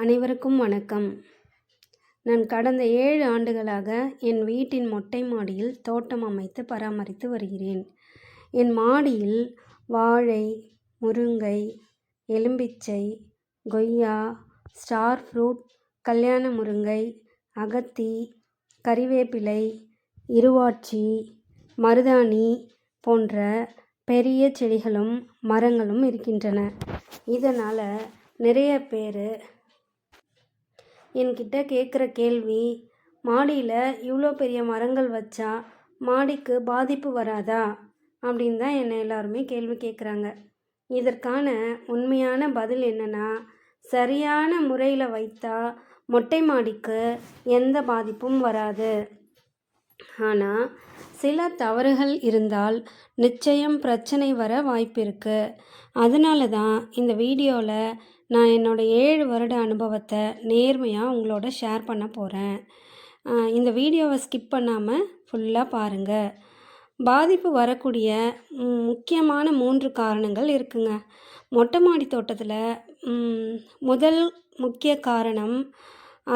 அனைவருக்கும் வணக்கம். நான் கடந்த 7 ஆண்டுகளாக என் வீட்டின் மொட்டை மாடியில் தோட்டம் அமைத்து பராமரித்து வருகிறேன். என் மாடியில் வாழை, முருங்கை, எலும்பிச்சை, கொய்யா, ஸ்டார் ஃப்ரூட், கல்யாண முருங்கை, அகத்தி, கறிவேப்பிலை, இருவாட்சி, மருதாணி போன்ற பெரிய செடிகளும் மரங்களும் இருக்கின்றன. இதனால் நிறைய பேர் என்கிட்ட கேட்குற கேள்வி, மாடியில் இவ்வளோ பெரிய மரங்கள் வச்சா மாடிக்கு பாதிப்பு வராதா அப்படின்னு தான் என்னை எல்லாருமே கேள்வி கேட்குறாங்க. இதற்கான உண்மையான பதில் என்னென்னா, சரியான முறையில் வைத்தா மொட்டை மாடிக்கு எந்த பாதிப்பும் வராது. ஆனால் சில தவறுகள் இருந்தால் நிச்சயம் பிரச்சனை வர வாய்ப்பு இருக்குது. அதனால தான் இந்த வீடியோவில் நான் என்னோடய 7 வருட அனுபவத்தை நேர்மையாக உங்களோட ஷேர் பண்ண போகிறேன். இந்த வீடியோவை ஸ்கிப் பண்ணாமல் ஃபுல்லாக பாருங்கள். பாதிப்பு வரக்கூடிய முக்கியமான 3 காரணங்கள் இருக்குங்க. மொட்டை மாடி தோட்டத்தில் முதல் முக்கிய காரணம்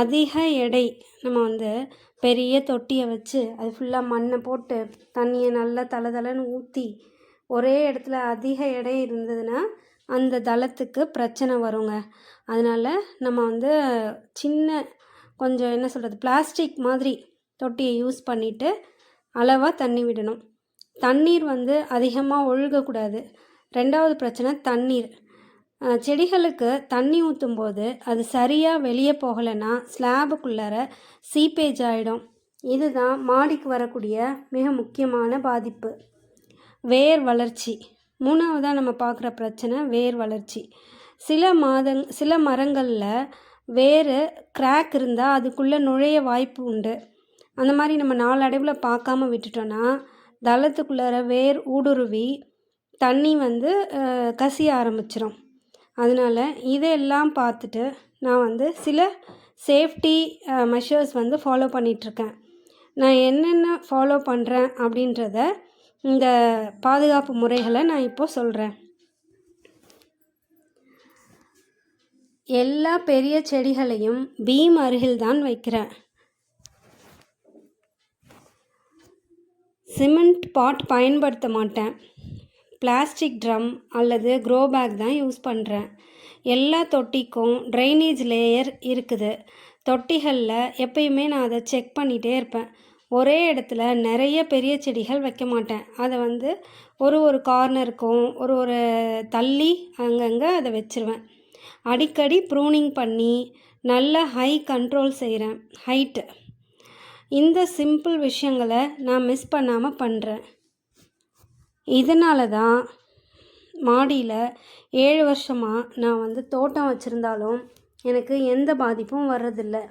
அதிக எடை. நம்ம பெரிய தொட்டியை வச்சு அது ஃபுல்லாக மண்ணை போட்டு தண்ணியை நல்லா தளன்னு ஊற்றி ஒரே இடத்துல அதிக எடை இருந்ததுன்னா அந்த தளத்துக்கு பிரச்சனை வருங்க. அதனால் நம்ம சின்ன கொஞ்சம் பிளாஸ்டிக் மாதிரி தொட்டியை யூஸ் பண்ணிவிட்டு அளவாக தண்ணி விடணும். தண்ணீர் அதிகமாக ஒழுகக்கூடாது. 2வது பிரச்சனை தண்ணீர். செடிகளுக்கு தண்ணி ஊற்றும்போது அது சரியாக வெளியே போகலைன்னா ஸ்லாபுக்குள்ளார சீப்பேஜ் ஆகிடும். இதுதான் மாடிக்கு வரக்கூடிய மிக முக்கியமான பாதிப்பு. வேர் வளர்ச்சி. 3வதாக நம்ம பார்க்குற பிரச்சனை வேர் வளர்ச்சி. சில மரங்களில் வேர் கிராக் இருந்தால் அதுக்குள்ளே நுழைய வாய்ப்பு உண்டு. அந்த மாதிரி நம்ம நாளடைவில் பார்க்காம விட்டுட்டோன்னா தளத்துக்குள்ளார வேர் ஊடுருவி தண்ணி கசிய ஆரம்பிச்சிடும். அதனால் இதையெல்லாம் பார்த்துட்டு நான் சில சேஃப்டி மெஷர்ஸ் ஃபாலோ பண்ணிகிட்ருக்கேன். நான் என்னென்ன ஃபாலோ பண்ணுறேன் அப்படின்றத இந்த பாதுகாப்பு முறைகளை நான் இப்போது சொல்கிறேன். எல்லா பெரிய செடிகளையும் பீம் அருகில் தான் வைக்கிறேன். சிமெண்ட் பாட் பயன்படுத்த மாட்டேன். பிளாஸ்டிக் ட்ரம் அல்லது க்ரோ பேக் தான் யூஸ் பண்ணுறேன். எல்லா தொட்டிக்கும் ட்ரைனேஜ் லேயர் இருக்குது. தொட்டிகளில் எப்பயுமே நான் அதை செக் பண்ணிகிட்டே இருப்பேன். ஒரே இடத்துல நிறைய பெரிய செடிகள் வைக்க மாட்டேன். அதை ஒரு கார்னருக்கும் ஒரு தள்ளி அங்கங்கே அதை வச்சுருவேன். அடிக்கடி ப்ரூனிங் பண்ணி நல்ல ஹை கண்ட்ரோல் செய்கிறேன். ஹைட்டு. இந்த சிம்பிள் விஷயங்களை நான் மிஸ் பண்ணாமல் பண்ணுறேன். இதனால தான் மாடியில் 7 வருஷமாக நான் தோட்டம் வச்சுருந்தாலும் எனக்கு எந்த பாதிப்பும் வர்றதில்லை,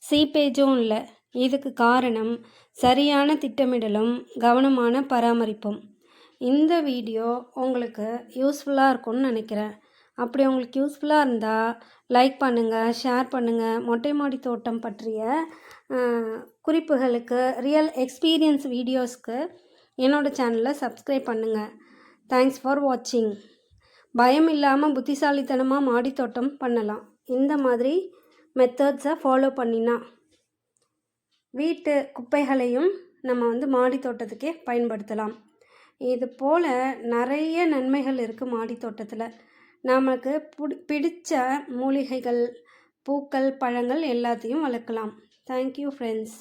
சீப்பேஜும் இல்லை. இதுக்கு காரணம் சரியான திட்டமிடலும் கவனமான பராமரிப்பும். இந்த வீடியோ உங்களுக்கு யூஸ்ஃபுல்லாக இருக்கும்னு நினைக்கிறேன். அப்படி உங்களுக்கு யூஸ்ஃபுல்லாக இருந்தால் லைக் பண்ணுங்கள், ஷேர் பண்ணுங்கள். மொட்டை மாடி தோட்டம் பற்றிய குறிப்புகளுக்கு, ரியல் எக்ஸ்பீரியன்ஸ் வீடியோஸ்க்கு என்னோடய சேனலை சப்ஸ்கிரைப் பண்ணுங்கள். தேங்க்ஸ் ஃபார் வாட்சிங். பயம் இல்லாமல் புத்திசாலித்தனமாக மாடி தோட்டம் பண்ணலாம். இந்த மாதிரி மெத்தட்ஸை ஃபாலோ பண்ணினா வீட்டு குப்பைகளையும் நம்ம மாடி தோட்டத்துக்கே பயன்படுத்தலாம். இது போல் நிறைய நன்மைகள் இருக்குது மாடி தோட்டத்தில். நமக்கு பிடிச்ச மூலிகைகள், பூக்கள், பழங்கள் எல்லாத்தையும் வளர்க்கலாம். Thank you friends.